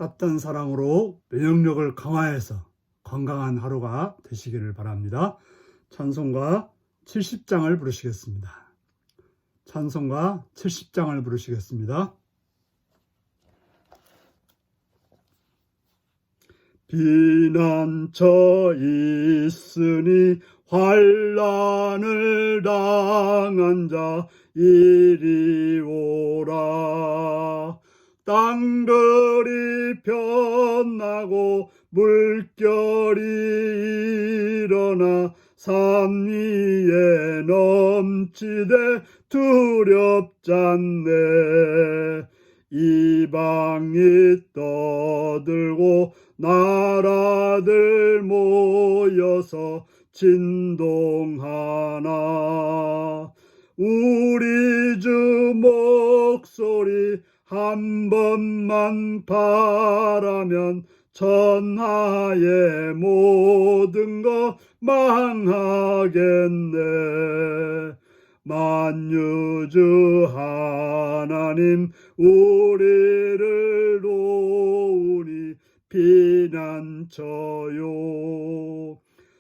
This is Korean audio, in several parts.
따뜻한 사랑으로 면역력을 강화해서 건강한 하루가 되시기를 바랍니다. 찬송가 70장을 부르시겠습니다. 찬송가 70장을 부르시겠습니다. 비난처 있으니 환난을 당한 자 이리 오라. 땅들이 변하고 물결이 일어나 산 위에 넘치되 두렵잖네. 이방이 떠들고 나라들 모여서 진동하나. 우리 주 목소리 한 번만 바라면 천하의 모든 것 망하겠네. 만유주 하나님 우리를 도우니 피난처요.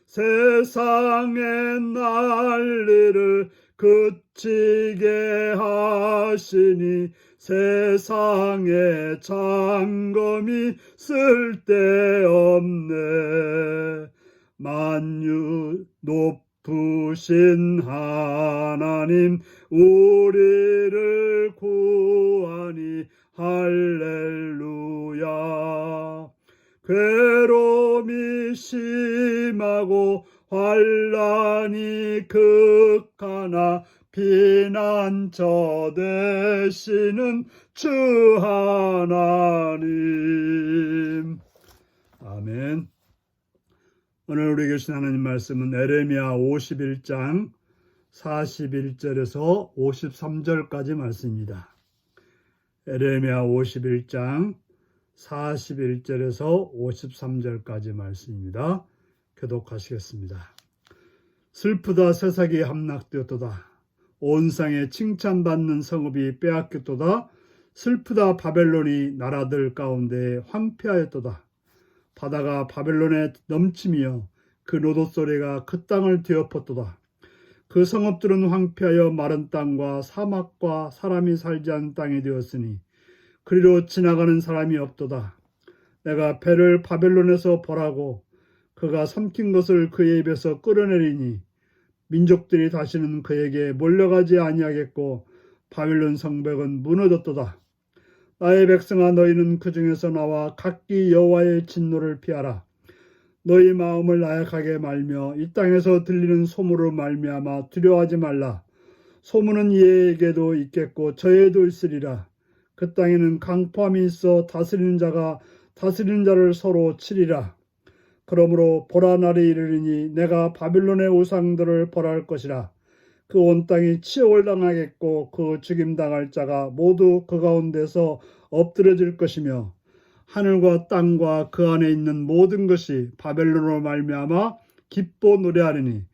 세상의 난리를 그치게 하시니 세상의 장검이 쓸데없네. 만유 높으신 하나님 우리를 구하니 할렐루야. 괴로움이 심하고 환난이 극하나 피난처 되시는 주 하나님. 아멘. 오늘 우리에게 주신 하나님 말씀은 에레미야 51장 41절에서 53절까지 말씀입니다. 에레미야 51장 41절에서 53절까지 말씀입니다. 교독하시겠습니다. 슬프다 새싹이 함락되었도다. 온 땅에 칭찬받는 성읍이 빼앗겼도다. 슬프다 바벨론이 나라들 가운데 황폐하였도다. 바다가 바벨론에 넘치며 그 노도 소리가 그 땅을 뒤엎었도다. 그 성읍들은 황폐하여 마른 땅과 사막과 사람이 살지 않은 땅이 되었으니 그리로 지나가는 사람이 없도다. 내가 배를 바벨론에서 벌하고 그가 삼킨 것을 그의 입에서 끌어내리니 민족들이 다시는 그에게 몰려가지 아니하겠고 바벨론 성벽은 무너졌도다. 나의 백성아, 너희는 그 중에서 나와 각기 여호와의 진노를 피하라. 너희 마음을 나약하게 말며 이 땅에서 들리는 소문으로 말미암아 두려워하지 말라. 소문은 이에게도 있겠고 저에도 있으리라. 그 땅에는 강포함이 있어 다스리는 자가 다스리는 자를 서로 치리라. 그러므로 보라, 날이 이르리니 내가 바빌론의 우상들을 벌할 것이라. 그 온 땅이 치욕을 당하겠고 그 죽임당할 자가 모두 그 가운데서 엎드러질 것이며 하늘과 땅과 그 안에 있는 모든 것이 바벨론으로 말미암아 기뻐 노래하리니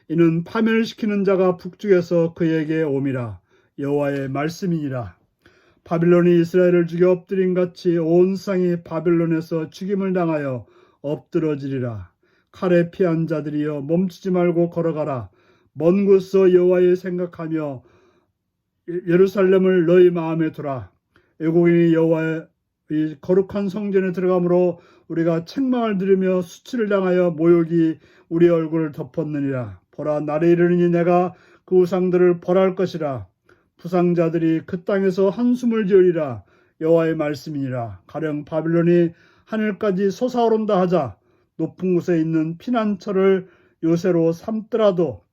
이는 파멸시키는 자가 북쪽에서 그에게 옴이라. 여호와의 말씀이니라. 바빌론이 이스라엘을 죽여 엎드린 같이 온 땅이 바빌론에서 죽임을 당하여 엎드러지리라. 칼에 피한 자들이여 멈추지 말고 걸어가라. 먼 곳서 여호와를 생각하며 예루살렘을 너희 마음에 두라. 애국인이 여호와의 거룩한 성전에 들어가므로 우리가 책망을 들으며 수치를 당하여 모욕이 우리 얼굴을 덮었느니라. 보라, 날이 이르니 내가 그 우상들을 벌할 것이라. 부상자들이 그 땅에서 한숨을 지으리라. 여호와의 말씀이니라. 가령 바빌론이 하늘까지 솟아오른다 하자 높은 곳에 있는 피난처를 요새로 삼더라도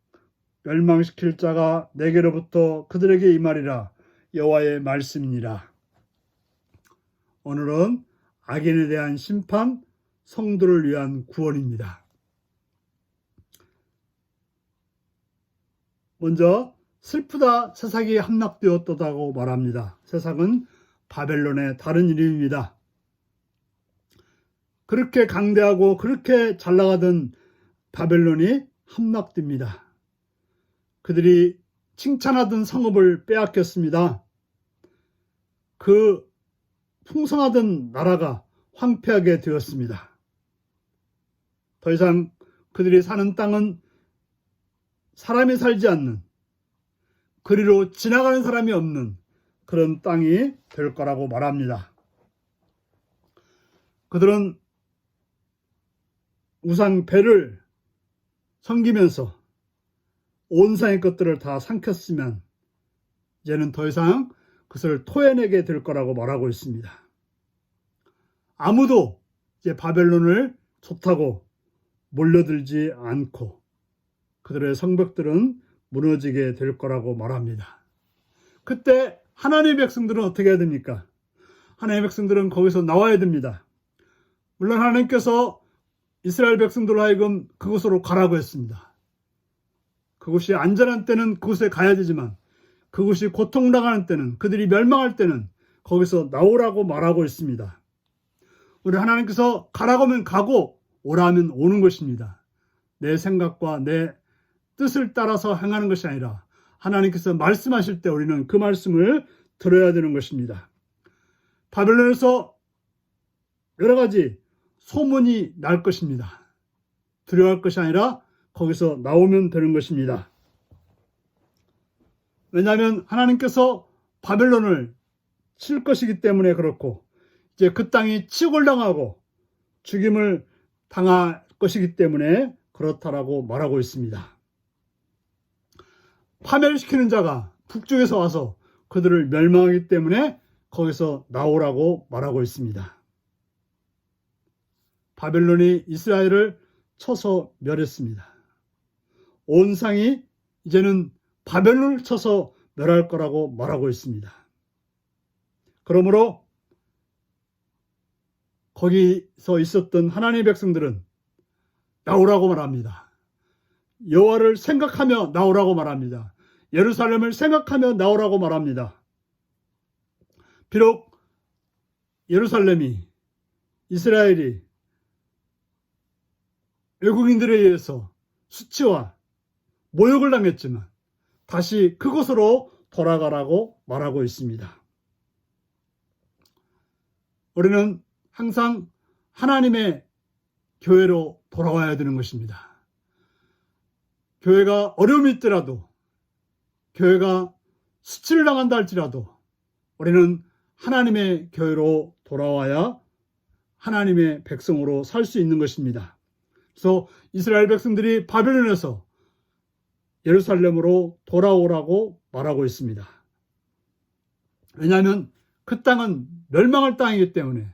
멸망시킬 자가 내게로부터 그들에게 임하리라. 여호와의 말씀이니라. 오늘은 악인에 대한 심판, 성도를 위한 구원입니다. 먼저 슬프다 새싹이 함락되었다고 말합니다. 새싹은 바벨론의 다른 이름입니다. 그렇게 강대하고 그렇게 잘 나가던 바벨론이 함락됩니다. 그들이 칭찬하던 성읍을 빼앗겼습니다. 그 풍성하던 나라가 황폐하게 되었습니다. 더 이상 그들이 사는 땅은 사람이 살지 않는, 그리로 지나가는 사람이 없는 그런 땅이 될 거라고 말합니다. 그들은 우상 벨을 섬기면서 온 세상의 것들을 다 삼켰으면 이제는 더 이상 그것을 토해내게 될 거라고 말하고 있습니다. 아무도 이제 바벨론을 좋다고 몰려들지 않고 그들의 성벽들은 무너지게 될 거라고 말합니다. 그때 하나님의 백성들은 어떻게 해야 됩니까? 하나님의 백성들은 거기서 나와야 됩니다. 물론 하나님께서 이스라엘 백성들로 하여금 그곳으로 가라고 했습니다. 그곳이 안전한 때는 그곳에 가야 되지만 그곳이 고통당하는 때는, 그들이 멸망할 때는 거기서 나오라고 말하고 있습니다. 우리 하나님께서 가라고 하면 가고 오라 하면 오는 것입니다. 내 생각과 내 뜻을 따라서 행하는 것이 아니라 하나님께서 말씀하실 때 우리는 그 말씀을 들어야 되는 것입니다. 바벨론에서 여러 가지 소문이 날 것입니다. 두려워할 것이 아니라 거기서 나오면 되는 것입니다. 왜냐하면 하나님께서 바벨론을 칠 것이기 때문에 그렇고, 이제 그 땅이 치골당하고 죽임을 당할 것이기 때문에 그렇다라고 말하고 있습니다. 파멸시키는 자가 북쪽에서 와서 그들을 멸망하기 때문에 거기서 나오라고 말하고 있습니다. 바벨론이 이스라엘을 쳐서 멸했습니다. 온 상이 이제는 바벨론을 쳐서 멸할 거라고 말하고 있습니다. 그러므로 거기서 있었던 하나님의 백성들은 나오라고 말합니다. 여호와를 생각하며 나오라고 말합니다. 예루살렘을 생각하며 나오라고 말합니다. 비록 예루살렘이, 이스라엘이 외국인들에 의해서 수치와 모욕을 당했지만 다시 그곳으로 돌아가라고 말하고 있습니다. 우리는 항상 하나님의 교회로 돌아와야 되는 것입니다. 교회가 어려움이 있더라도, 교회가 수치를 당한다 할지라도 우리는 하나님의 교회로 돌아와야 하나님의 백성으로 살 수 있는 것입니다. 그래서 이스라엘 백성들이 바벨론에서 예루살렘으로 돌아오라고 말하고 있습니다. 왜냐하면 그 땅은 멸망할 땅이기 때문에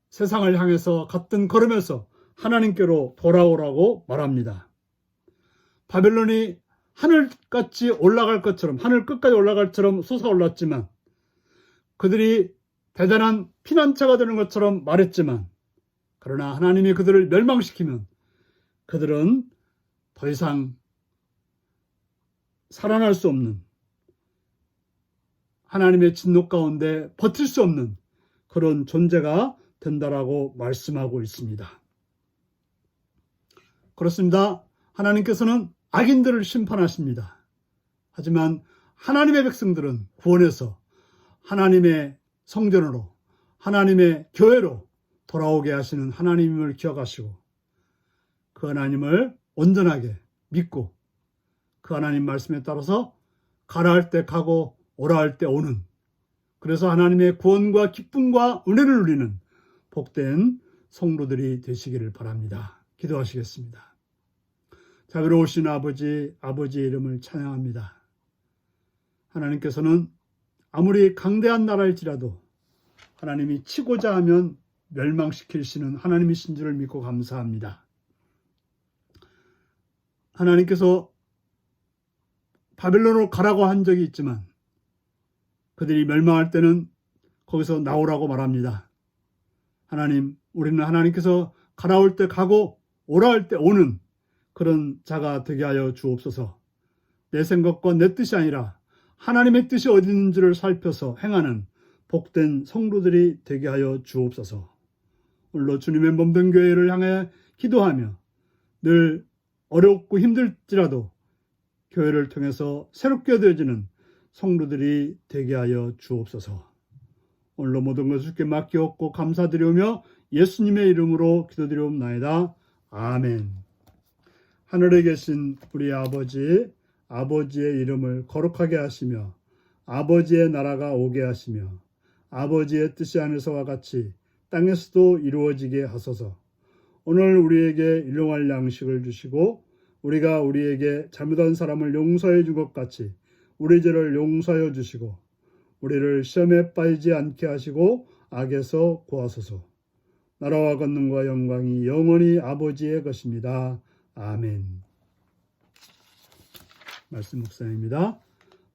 세상을 향해서 갔든 걸으면서 하나님께로 돌아오라고 말합니다. 바벨론이 하늘같이 올라갈 것처럼, 하늘 끝까지 올라갈 것처럼 솟아올랐지만, 그들이 대단한 피난처가 되는 것처럼 말했지만, 그러나 하나님이 그들을 멸망시키면 그들은 더 이상 살아날 수 없는, 하나님의 진노 가운데 버틸 수 없는 그런 존재가 된다라고 말씀하고 있습니다. 그렇습니다. 하나님께서는 악인들을 심판하십니다. 하지만 하나님의 백성들은 구원해서 하나님의 성전으로, 하나님의 교회로 돌아오게 하시는 하나님을 기억하시고 그 하나님을 온전하게 믿고 그 하나님 말씀에 따라서 가라 할 때 가고 오라 할 때 오는, 그래서 하나님의 구원과 기쁨과 은혜를 누리는 복된 성도들이 되시기를 바랍니다. 기도하시겠습니다. 자비로우신 아버지, 아버지의 이름을 찬양합니다. 하나님께서는 아무리 강대한 나라일지라도 하나님이 치고자 하면 멸망시키시는 하나님이신 줄을 믿고 감사합니다. 하나님께서 바벨론으로 가라고 한 적이 있지만 그들이 멸망할 때는 거기서 나오라고 말합니다. 하나님, 우리는 하나님께서 가라 올 때 가고 오라 할 때 오는 그런 자가 되게 하여 주옵소서. 내 생각과 내 뜻이 아니라 하나님의 뜻이 어디 있는지를 살펴서 행하는 복된 성도들이 되게 하여 주옵소서. 오늘도 주님의 몸된 교회를 향해 기도하며 늘 어렵고 힘들지라도 교회를 통해서 새롭게 되어지는 성도들이 되게 하여 주옵소서. 오늘도 모든 것을 주께 맡기옵고 감사드리오며 예수님의 이름으로 기도드리옵나이다. 아멘. 하늘에 계신 우리 아버지의 이름을 거룩하게 하시며 아버지의 나라가 오게 하시며 아버지의 뜻이 하늘에서와 같이 땅에서도 이루어지게 하소서. 오늘 우리에게 일용할 양식을 주시고 우리가 우리에게 잘못한 사람을 용서해 준 것 같이 우리 죄를 용서하여 주시고 우리를 시험에 빠지지 않게 하시고 악에서 구하소서. 나라와 권능과 영광이 영원히 아버지의 것입니다. 아멘. 말씀 묵상입니다.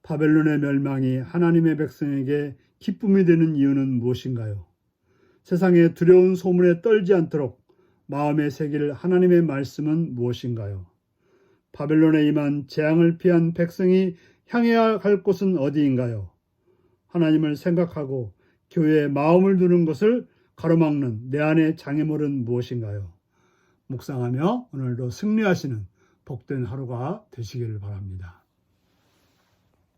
바벨론의 멸망이 하나님의 백성에게 기쁨이 되는 이유는 무엇인가요? 세상의 두려운 소문에 떨지 않도록 마음에 새길 하나님의 말씀은 무엇인가요? 바벨론에 임한 재앙을 피한 백성이 향해야 할 곳은 어디인가요? 하나님을 생각하고 교회에 마음을 두는 것을 가로막는 내 안의 장애물은 무엇인가요? 묵상하며 오늘도 승리하시는 복된 하루가 되시기를 바랍니다.